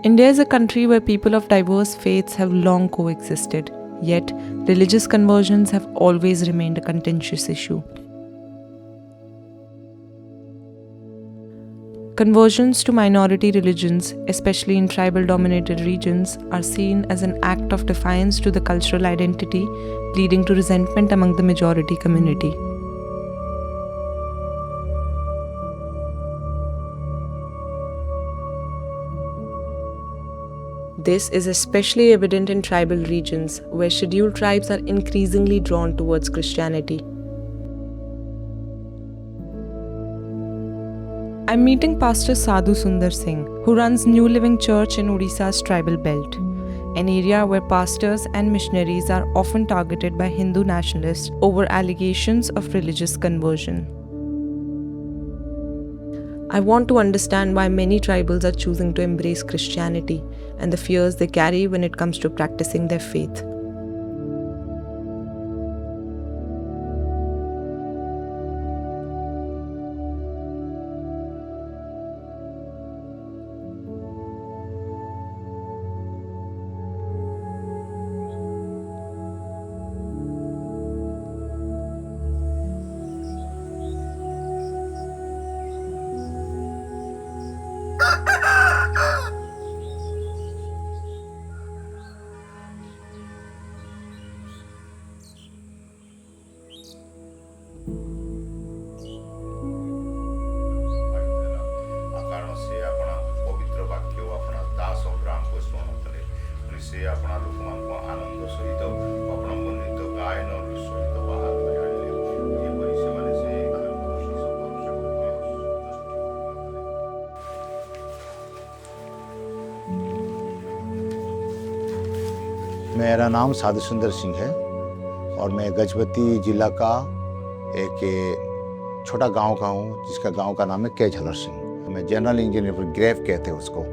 India is a country where people of diverse faiths have long coexisted, yet, religious conversions have always remained a contentious issue. Conversions to minority religions, especially in tribal dominated regions, are seen as an act of defiance to the cultural identity, leading to resentment among the majority community. This is especially evident in tribal regions, where scheduled tribes are increasingly drawn towards Christianity. I'm meeting Pastor Sadhu Sundar Singh, who runs New Living Church in Odisha's tribal belt, an area where pastors and missionaries are often targeted by Hindu nationalists over allegations of religious conversion. I want to understand why many tribals are choosing to embrace Christianity and the fears they carry when it comes to practicing their faith. କାରଣ ସେ ଆପଣା ପବିତ୍ର ବାକ୍ୟ ଆପଣା ଦାସ ଅବ୍ରାହ୍ମଙ୍କୁ ସ୍ମରଣ କଲେ ପୁଣି ସେ ଆପଣା ଲୋକମାନଙ୍କୁ ଆନନ୍ଦ ସହିତ ଆପଣା ମନୋନୀତ ଗାୟନର ସହିତ ବାହାର କରି ଆଣିଲେ ଯେପରି ସେମାନେ ସେ मेरा नाम साधु सुंदर सिंह है और मैं गजपति जिला का एक छोटा गांव का हूँ जिसका गांव का नाम है के झलर सिंह। मैं जनरल इंजीनियर पर ग्रेव कहते हैं उसको,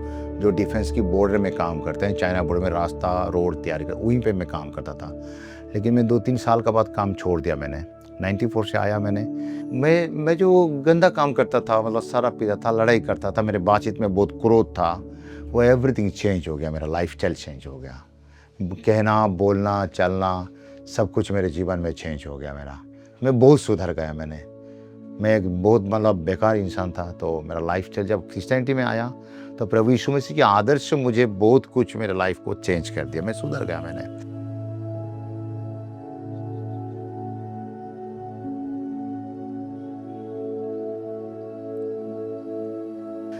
जो डिफेंस की बॉर्डर में काम करते हैं, चाइना बॉर्डर में रास्ता रोड तैयार कर, वहीं पे मैं काम करता था। लेकिन मैं 2-3 साल के बाद काम छोड़ दिया मैंने। 94 से आया मैं जो गंदा काम करता था, मतलब शराब पीता था, लड़ाई करता था, मेरे बातचीत में बहुत क्रोध था, वो एवरीथिंग चेंज हो गया, मेरा लाइफ स्टाइल चेंज हो गया। कहना बोलना चलना सब कुछ मेरे जीवन में चेंज हो गया मेरा। मैं बहुत सुधर गया मैं एक बहुत मतलब बेकार इंसान था। तो मेरा लाइफ स्टाइल जब क्रिश्चियनिटी में आया तो प्रभु यीशु मसीह के आदर्श से मुझे बहुत कुछ मेरे लाइफ को चेंज कर दिया। मैं सुधर गया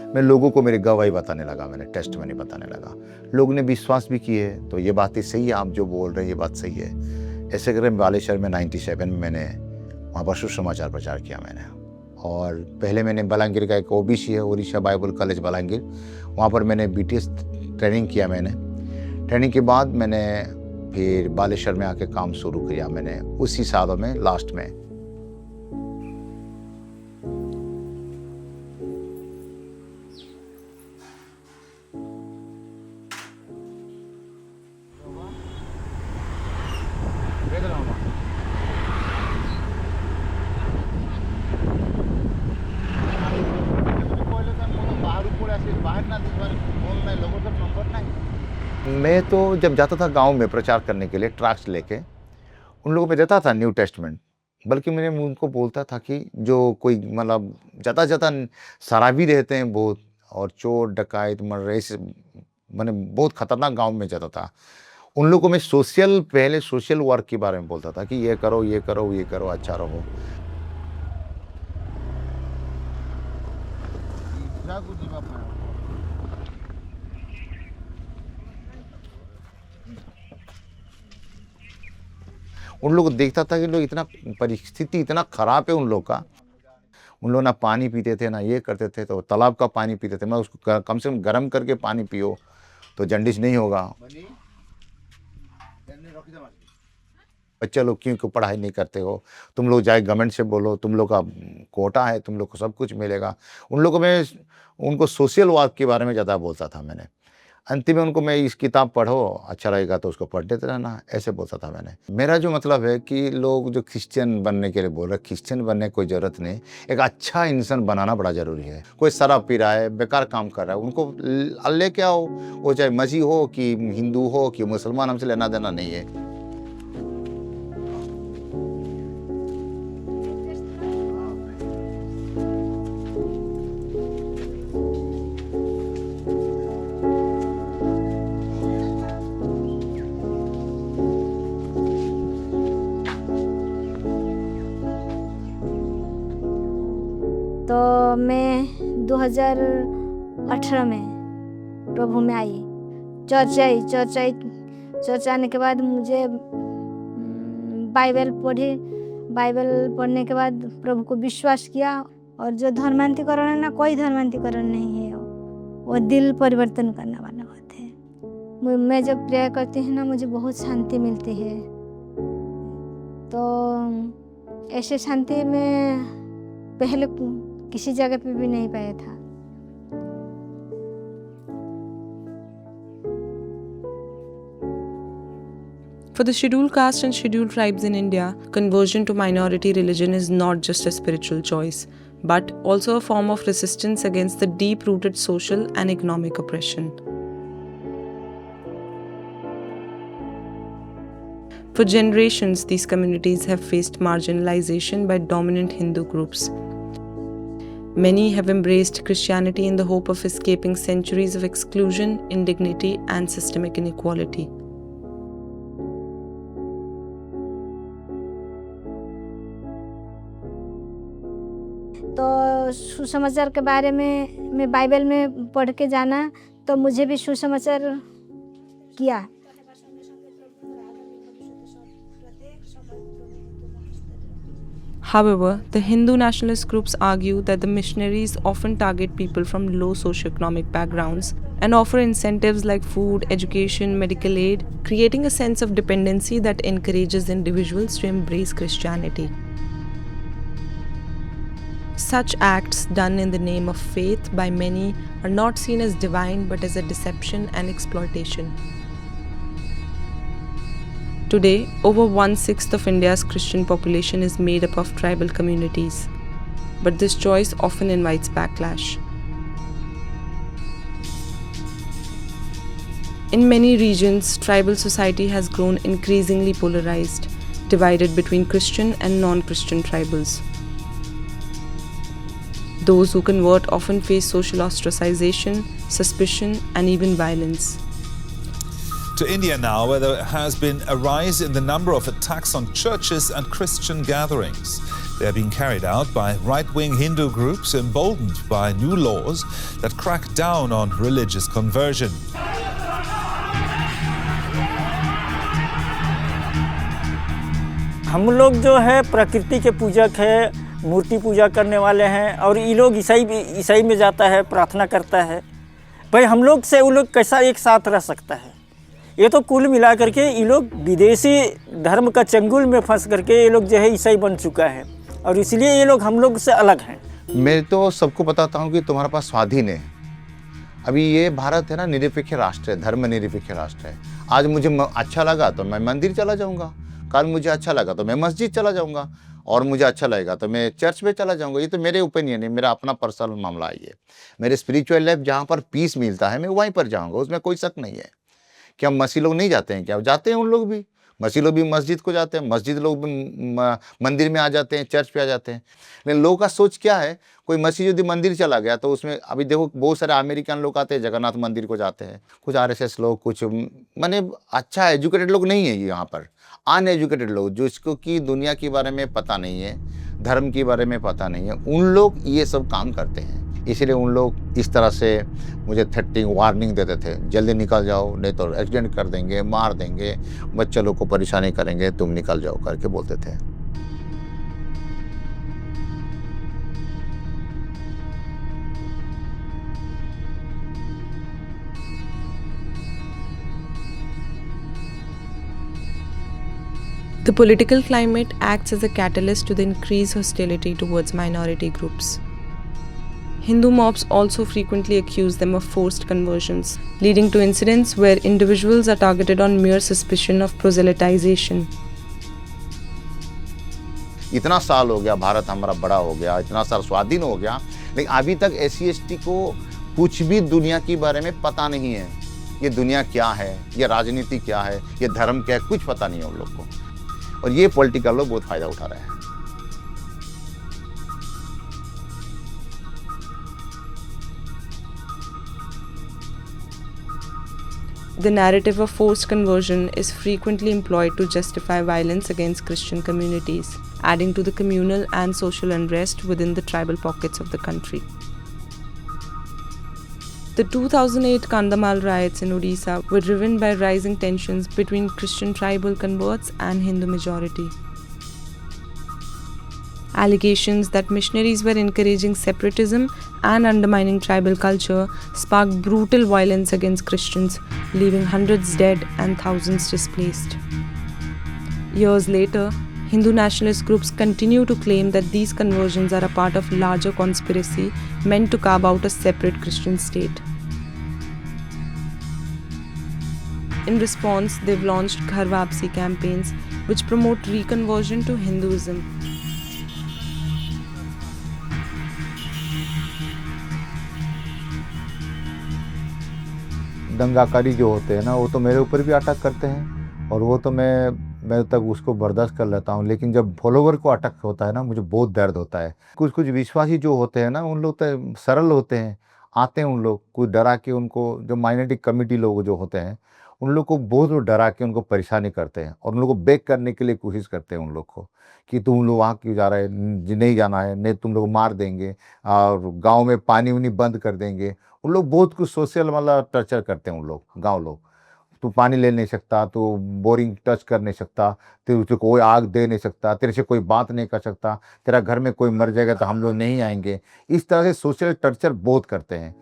मैं लोगों को मेरी गवाही बताने लगा, मैंने टेस्टमनी बताने लगा। लोग ने विश्वास भी किए, तो ये बातें सही है, आप जो बोल रहे हैं ये बात सही है। ऐसे करके बालेश्वर में 97 में मैंने वहाँ पर सुसमाचार प्रचार किया मैंने। और पहले मैंने बलांगीर का एक ओबीसी है, ओडिशा बाइबल कॉलेज बलांगीर, वहाँ पर मैंने BTS ट्रेनिंग किया मैंने। ट्रेनिंग के बाद मैंने फिर बालेश्वर में आके काम शुरू किया मैंने उसी सालों में लास्ट में। मैं तो जब जाता था गांव में प्रचार करने के लिए ट्रक्स लेके, उन लोगों पे देता था न्यू टेस्टमेंट। बल्कि मैंने उनको बोलता था कि जो कोई मतलब ज़्यादा शराबी रहते हैं बहुत, और चोर डकैत मर्डर ऐसे मैंने बहुत खतरनाक गांव में जाता था, उन लोगों को मैं पहले सोशल वर्क के बारे में बोलता था कि ये करो ये करो ये करो, अच्छा रहो। उन लोग को देखता था कि लोग इतना परिस्थिति इतना ख़राब है उन लोग का। उन लोग ना पानी पीते थे ना ये करते थे, तो तालाब का पानी पीते थे। मैं उसको कम से कम गर्म करके पानी पियो तो जंडिस नहीं होगा। बच्चे लोग क्यों पढ़ाई नहीं करते हो, तुम लोग जाए गवर्नमेंट से बोलो, तुम लोग का कोटा है, तुम लोग को सब कुछ मिलेगा। उन लोगों में उनको सोशल वर्क के बारे में ज़्यादा बोलता था मैंने। अंतिम में उनको मैं इस किताब पढ़ो, अच्छा रहेगा तो उसको पढ़ देते रहना, ऐसे बोलता था मैंने। मेरा जो मतलब है कि लोग जो क्रिश्चियन बनने के लिए बोल रहे, क्रिश्चियन बनने की कोई ज़रूरत नहीं, एक अच्छा इंसान बनाना बड़ा ज़रूरी है। कोई शराब पी रहा है, बेकार काम कर रहा है, उनको लेके आओ, वो चाहे मसीह हो कि हिंदू हो कि मुसलमान, हमसे लेना देना नहीं है। तो मैं 2018 में प्रभु में आई, चर्च आने के बाद मुझे बाइबल पढ़ने के बाद प्रभु को विश्वास किया। और जो धर्मांतरीकरण है ना, कोई धर्मांतरीकरण नहीं है, वो दिल परिवर्तन करने वाला होते हैं। मैं जब प्रेयर करती हूँ ना, मुझे बहुत शांति मिलती है। तो ऐसे शांति में पहले किसी जगह पे भी नहीं पाया था। For the scheduled caste and scheduled tribes in India, conversion to minority religion is not just a spiritual choice, but also a form of resistance against the deep-rooted social and economic oppression. For generations, these communities have faced marginalization by dominant Hindu groups. Many have embraced Christianity in the hope of escaping centuries of exclusion, indignity, and systemic inequality. तो सुसमाचार के बारे में मैं Bible में पढ़ के जाना, तो मुझे भी सुसमाचार किया। However, the Hindu nationalist groups argue that the missionaries often target people from low socioeconomic backgrounds and offer incentives like food, education, medical aid, creating a sense of dependency that encourages individuals to embrace Christianity. Such acts done in the name of faith by many are not seen as divine but as a deception and exploitation. Today, over 1/6 of India's Christian population is made up of tribal communities, but this choice often invites backlash. In many regions, tribal society has grown increasingly polarized, divided between Christian and non-Christian tribals. Those who convert often face social ostracization, suspicion, and even violence. To India now, where there has been a rise in the number of attacks on churches and Christian gatherings. They are being carried out by right-wing Hindu groups emboldened by new laws that crack down on religious conversion. हम लोग जो है प्रकृति के पूजक है, मूर्ति पूजा करने वाले हैं, और ये लोग ईसाई में जाता है, प्रार्थना करता है। भाई हम लोग से वो लोग कैसा एक साथ रह सकता है? ये तो कुल मिला करके ये लोग विदेशी धर्म का चंगुल में फंस करके ये लोग जो है ईसाई बन चुका है, और इसलिए ये लोग हम लोग से अलग हैं। मैं तो सबको बताता हूँ कि तुम्हारे पास स्वाधीन है। अभी ये भारत है ना, निरपेक्ष राष्ट्र है, धर्म निरपेक्ष राष्ट्र है। आज मुझे अच्छा लगा तो मैं मंदिर चला जाऊँगा, कल मुझे अच्छा लगा तो मैं मस्जिद चला जाऊँगा, और मुझे अच्छा लगेगा तो मैं चर्च में चला जाऊँगा। ये तो मेरे ओपिनियन है, मेरा अपना पर्सनल मामला है ये। मेरे स्पिरिचुअल लाइफ जहाँ पर पीस मिलता है मैं वहीं पर जाऊँगा, उसमें कोई शक नहीं है। क्या मसीह लोग नहीं जाते हैं? क्या जाते हैं? उन लोग भी, मसीह लोग भी मस्जिद को जाते हैं, मस्जिद लोग भी मंदिर में आ जाते हैं, चर्च पे आ जाते हैं। लेकिन लोगों का सोच क्या है, कोई मसीह यदि मंदिर चला गया तो उसमें अभी देखो बहुत सारे अमेरिकन लोग आते हैं, जगन्नाथ मंदिर को जाते हैं, कुछ RSS लोग, कुछ माने अच्छा एजुकेटेड लोग नहीं है यहाँ पर, अनएजुकेटेड लोग जिसको कि दुनिया के बारे में पता नहीं है, धर्म के बारे में पता नहीं है, उन लोग ये सब काम करते हैं। इसीलिए उन लोग इस तरह से मुझे थ्रेटनिंग वार्निंग देते थे, जल्दी निकल जाओ नहीं तो एक्सीडेंट कर देंगे, मार देंगे, बच्चे लोग को परेशानी करेंगे, तुम निकल जाओ करके बोलते थे। The political climate acts as a catalyst to the increased hostility towards minority groups. Hindu mobs also frequently accuse them of forced conversions, leading to incidents where individuals are targeted on mere suspicion of proselytization. इतना साल हो गया, भारत हमारा बड़ा हो गया, इतना साल स्वाधीन हो गया, लेकिन अभी तक SC/ST को कुछ भी दुनिया के बारे में पता नहीं है। ये दुनिया क्या है, ये राजनीति क्या है, ये धर्म क्या है, कुछ पता नहीं है उन लोग को। और ये पॉलिटिकल लोग बहुत फायदा उठा रहे हैं। The narrative of forced conversion is frequently employed to justify violence against Christian communities, adding to the communal and social unrest within the tribal pockets of the country. The 2008 Kandhamal riots in Odisha were driven by rising tensions between Christian tribal converts and Hindu majority. Allegations that missionaries were encouraging separatism and undermining tribal culture sparked brutal violence against Christians, leaving hundreds dead and thousands displaced. Years later, Hindu nationalist groups continue to claim that these conversions are a part of larger conspiracy meant to carve out a separate Christian state. In response, they've launched Ghar Vapsi campaigns, which promote reconversion to Hinduism. दंगाकारी जो होते हैं ना, वो तो मेरे ऊपर भी attack करते हैं, और वो तो मैं तक उसको बर्दाश्त कर लेता हूँ। लेकिन जब फॉलोवर को अटैक होता है ना, मुझे बहुत दर्द होता है। कुछ कुछ विश्वासी जो होते हैं ना, उन लोग तो सरल होते हैं, आते हैं उन लोग कुछ डरा के, उनको जो माइनॉरिटी कमिटी लोग जो होते हैं उन लोग को बहुत डरा के उनको परेशानी करते हैं, और उन लोग को बेक करने के लिए कोशिश करते हैं उन लोग को कि तुम लोग वहाँ क्यों जा रहे हैं, नहीं जाना है, नहीं तुम लोग मार देंगे, और गांव में पानी उनी बंद कर देंगे। उन लोग बहुत कुछ सोशल मतलब टर्चर करते हैं उन लोग, गांव लोग। तू पानी ले नहीं सकता, तू बोरिंग टच कर नहीं सकता, तुझे कोई आग दे नहीं सकता, तेरे से कोई बात नहीं कर सकता, तेरा घर में कोई मर जाएगा तो हम लोग नहीं आएंगे। इस तरह से सोशल टर्चर बहुत करते हैं।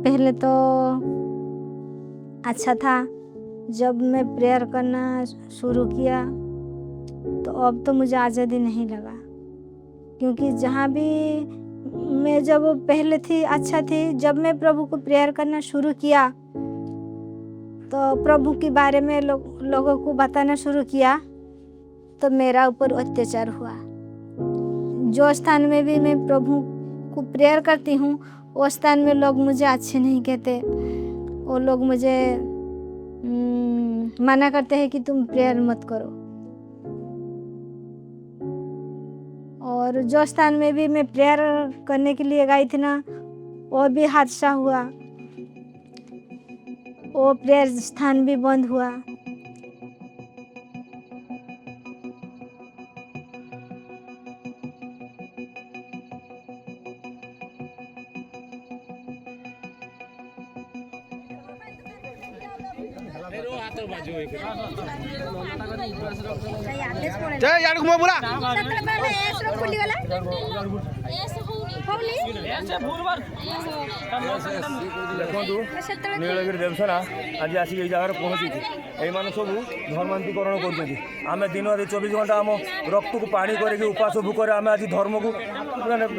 पहले तो अच्छा था, जब मैं प्रेयर करना शुरू किया तो अब तो मुझे आज़ादी नहीं लगा, क्योंकि जहाँ भी मैं जब पहले थी अच्छा थी, जब मैं प्रभु को प्रेयर करना शुरू किया तो प्रभु के बारे में लोगों को बताना शुरू किया तो मेरा ऊपर अत्याचार हुआ। जो स्थान में भी मैं प्रभु को प्रेयर करती हूँ वो स्थान में लोग मुझे अच्छे नहीं कहते, वो लोग मुझे मना करते हैं कि तुम प्रेयर मत करो। और जो स्थान में भी मैं प्रेयर करने के लिए गई थी ना, वो भी हादसा हुआ, वो प्रेयर स्थान भी बंद हुआ। नीलगिरी देवसेना आज आसिक जगार पहुँची ये सब धर्मांतरीकरण कर दिन 24 घंटा आम रक्त को पानी करके उपास भूकर आम आज धर्म को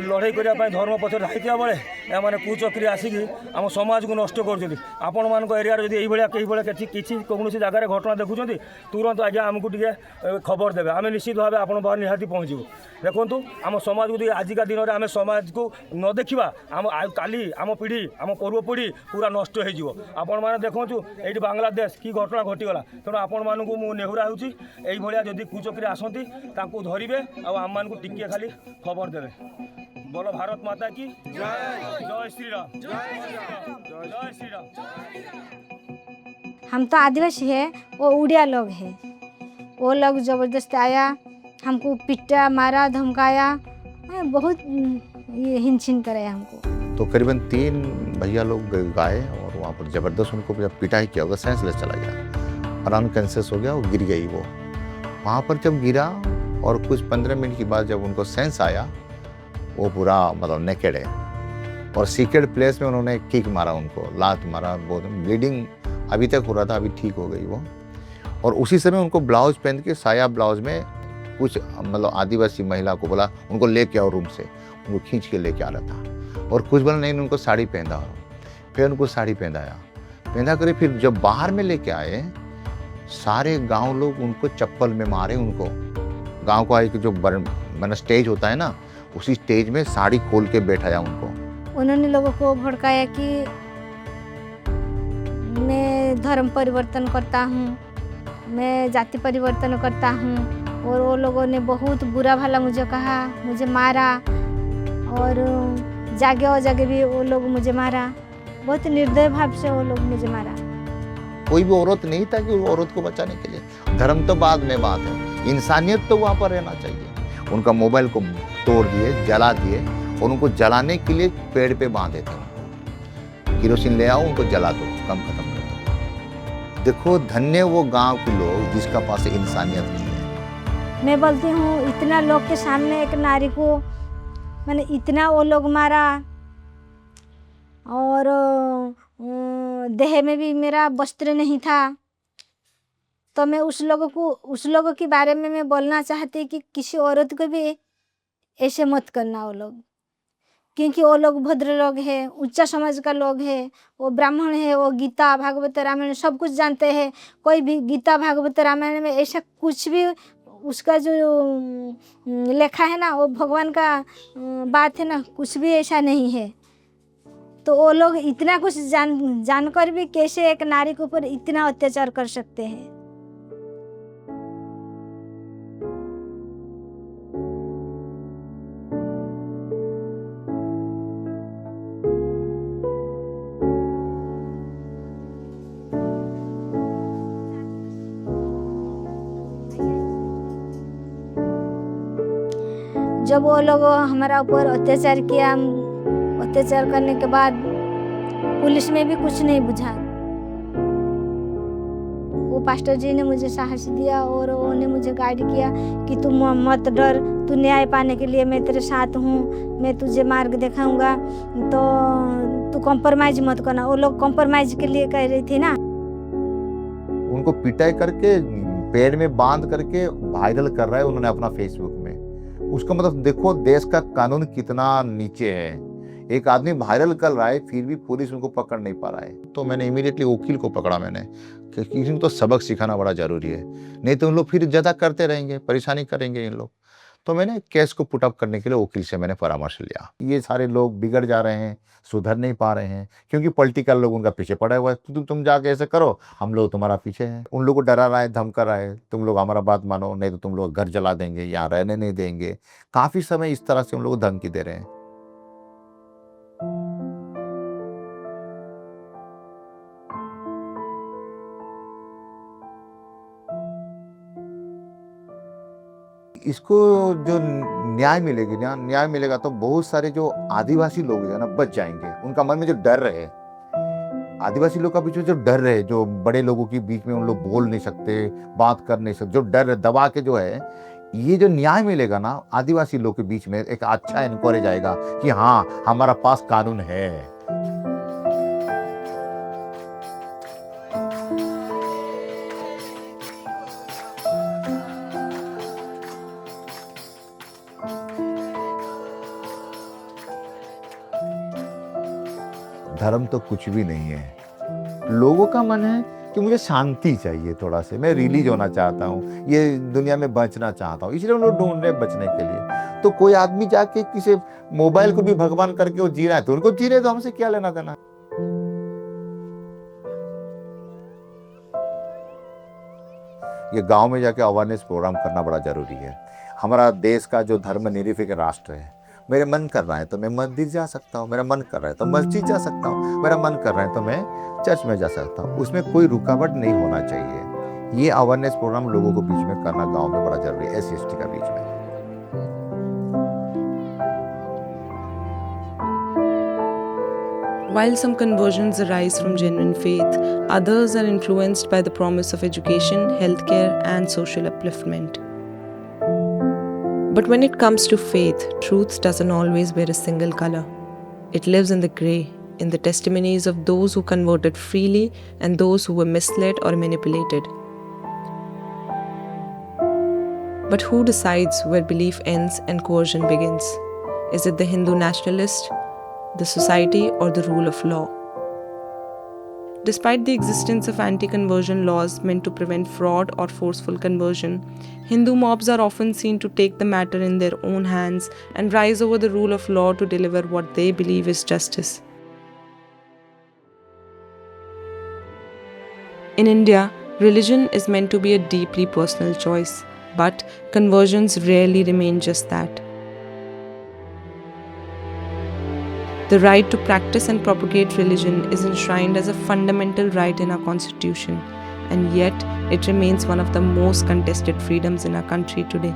लड़ाई करने धर्म पक्ष धाइता बेले एम कुचक्री आसिक आम समाज को नष्ट कर। आपण मान एरिया कहीं किसी कौन जगार घटना देखुं तुरंत आज्ञा आमको टे खबर देवे, आम निश्चित भाव आप निहाती पहुँचू। देखो आम समाज को आजिका दिन में आम समाज को न देखा आम काली आम पीढ़ी आम पूर्व पीढ़ी पूरा नष्ट हो। आपण मैंने देखु ये बांग्लादेश की घटना घटीगला, तेणु आपण मानू मु नेहुरा होई जदि कुचक्री आसती धरवे आम मान टिके खाली खबर देवे। बोलो भारत माता की जय, जय श्री राम, जय श्री राम। हम तो आदिवासी है, वो उड़िया लोग हैं, वो लोग ज़बरदस्त आया, हमको पिटा मारा धमकाया, बहुत ये हिंसन करे हमको। तो करीबन 3 भैया लोग गए और वहाँ पर ज़बरदस्त उनको जब पिटाई किया होगा, सेंसलेस चला गया और अनकॉन्शियस हो गया, वो गिर गई। वो वहाँ पर जब गिरा और कुछ 15 मिनट के बाद जब उनको सेंस आया, वो पूरा मतलब नेकेड है, और सीक्रेट प्लेस में उन्होंने किक मारा, उनको लात मारा, बहुत ब्लीडिंग अभी तक हो रहा था, अभी ठीक हो गई वो। और उसी समय उनको ब्लाउज पहन के साया ब्लाउज में कुछ मतलब आदिवासी महिला को बोला उनको लेके आओ रूम से। उनको खींच के लेके आ रहा था। और कुछ बोला नहीं, उनको साड़ी पहना, फिर उनको साड़ी पहनाया, पहना कर फिर जब बाहर में लेके आए, सारे गांव लोग उनको चप्पल में मारे। उनको गांव का एक जो बना स्टेज होता है ना, उसी स्टेज में साड़ी खोल के बैठाया उनको। उन्होंने लोगों को भड़काया कि मैं धर्म परिवर्तन करता हूँ, मैं जाति परिवर्तन करता हूँ, और वो लोगों ने बहुत बुरा भला मुझे कहा, मुझे मारा, और जगह भी वो लोग मुझे मारा, बहुत निर्दय भाव से वो लोग मुझे मारा। कोई भी औरत नहीं था कि औरत को बचाने के लिए। धर्म तो बाद में बात है, इंसानियत तो वहाँ पर रहना चाहिए। उनका मोबाइल को तोड़ दिए, जला दिए, और उनको जलाने के लिए पेड़ पे बांधे थे। केरोसिन ले आओ, उनको जला दो, कम खत्म कर दो। देखो, धन्य वो गांव के लोग जिसका पास इंसानियत नहीं है। मैं बोलती हूँ, इतना लोग के सामने एक नारी को मैंने इतना वो लोग मारा, और देह में भी मेरा वस्त्र नहीं था, तो मैं उस लोगों के बारे में मैं बोलना चाहती कि किसी औरत को भी ऐसे मत करना वो लोग, क्योंकि वो लोग भद्र लोग हैं, उच्च समाज का लोग हैं, वो ब्राह्मण है, वो गीता भागवत रामायण सब कुछ जानते हैं। कोई भी गीता भागवत रामायण में ऐसा कुछ भी उसका जो लिखा है ना, वो भगवान का बात है ना, कुछ भी ऐसा नहीं है। तो वो लोग इतना कुछ जानकर भी कैसे एक नारी के ऊपर इतना अत्याचार कर सकते हैं। जब वो लोग हमारा ऊपर अत्याचार किया, अत्याचार करने के बाद पुलिस में भी कुछ नहीं बुझा। वो पास्टर जी ने मुझे साहस दिया और उन्होंने मुझे गाइड किया कि तुम मत डर, तू न्याय पाने के लिए मैं तेरे साथ हूँ, मैं तुझे मार्ग दिखाऊंगा, तो तू कॉम्प्रोमाइज मत करना। वो लोग कॉम्प्रोमाइज के लिए कह रही थी ना। उनको पिटाई करके पेड़ में बांध करके वायरल कर रहा है उन्होंने अपना फेसबुक में। उसका मतलब देखो देश का कानून कितना नीचे है। एक आदमी वायरल कर रहा है, फिर भी पुलिस उनको पकड़ नहीं पा रहा है। तो मैंने इमीडिएटली वकील को पकड़ा मैंने, क्योंकि इनको तो सबक सिखाना बड़ा जरूरी है, नहीं तो उन लोग फिर ज्यादा करते रहेंगे, परेशानी करेंगे इन लोग। तो मैंने केस को पुट अप करने के लिए वकील से मैंने परामर्श लिया। ये सारे लोग बिगड़ जा रहे हैं, सुधर नहीं पा रहे हैं, क्योंकि पॉलिटिकल लोग उनका पीछे पड़ा हुआ है। तुम जाके ऐसे करो, हम लोग तुम्हारा पीछे हैं। उन लोगों को डरा रहा है, धमका रहा है, तुम लोग हमारा बात मानो, नहीं तो तुम लोग घर जला देंगे, यहाँ रहने नहीं देंगे। काफी समय इस तरह से उन लोग धमकी दे रहे हैं। इसको जो न्याय मिलेगी ना, न्याय मिलेगा तो बहुत सारे जो आदिवासी लोग हैं ना बच जाएंगे। उनका मन में जो डर रहे, आदिवासी लोग का पीछे जो डर रहे, जो बड़े लोगों के बीच में उन लोग बोल नहीं सकते, बात कर नहीं सकते, जो डर दबा के जो है, ये जो न्याय मिलेगा ना आदिवासी लोग के बीच में, एक अच्छा इनकरेज आएगा कि हाँ हमारा पास कानून है। धर्म तो कुछ भी नहीं है। लोगों का मन है कि मुझे शांति चाहिए, थोड़ा से मैं रिलीज होना चाहता हूँ, ये दुनिया में बचना चाहता हूँ, इसलिए लोग ढूंढ रहे बचने के लिए। तो कोई आदमी जाके किसी मोबाइल को भी भगवान करके वो जी रहा है, तो उनको जी रहे, तो हमसे क्या लेना देना। ये गांव में जाके अवेयरनेस प्रोग्राम करना बड़ा जरूरी है। हमारा देश का जो धर्मनिरपेक्ष राष्ट्र है, मेरे मन कर रहा है तो मैं मंदिर जा सकता हूँ, मेरा मन कर रहा है तो मस्जिद जा सकता हूँ, मेरा मन कर रहा है तो मैं चर्च में जा सकता हूँ। उसमें कोई रुकावट नहीं होना चाहिए। ये अवेयरनेस प्रोग्राम लोगों को बीच में करना गांव में बड़ा जरूरी है, SC/ST का बीच में। While some conversions arise from genuine faith, others are influenced by the promise of education, healthcare, and social upliftment. But when it comes to faith, truth doesn't always wear a single color. It lives in the gray, in the testimonies of those who converted freely and those who were misled or manipulated. But who decides where belief ends and coercion begins? Is it the Hindu nationalist, the society, or the rule of law? Despite the existence of anti-conversion laws meant to prevent fraud or forceful conversion, Hindu mobs are often seen to take the matter in their own hands and rise over the rule of law to deliver what they believe is justice. In India, religion is meant to be a deeply personal choice, but conversions rarely remain just that. The right to practice and propagate religion is enshrined as a fundamental right in our constitution, and yet it remains one of the most contested freedoms in our country today.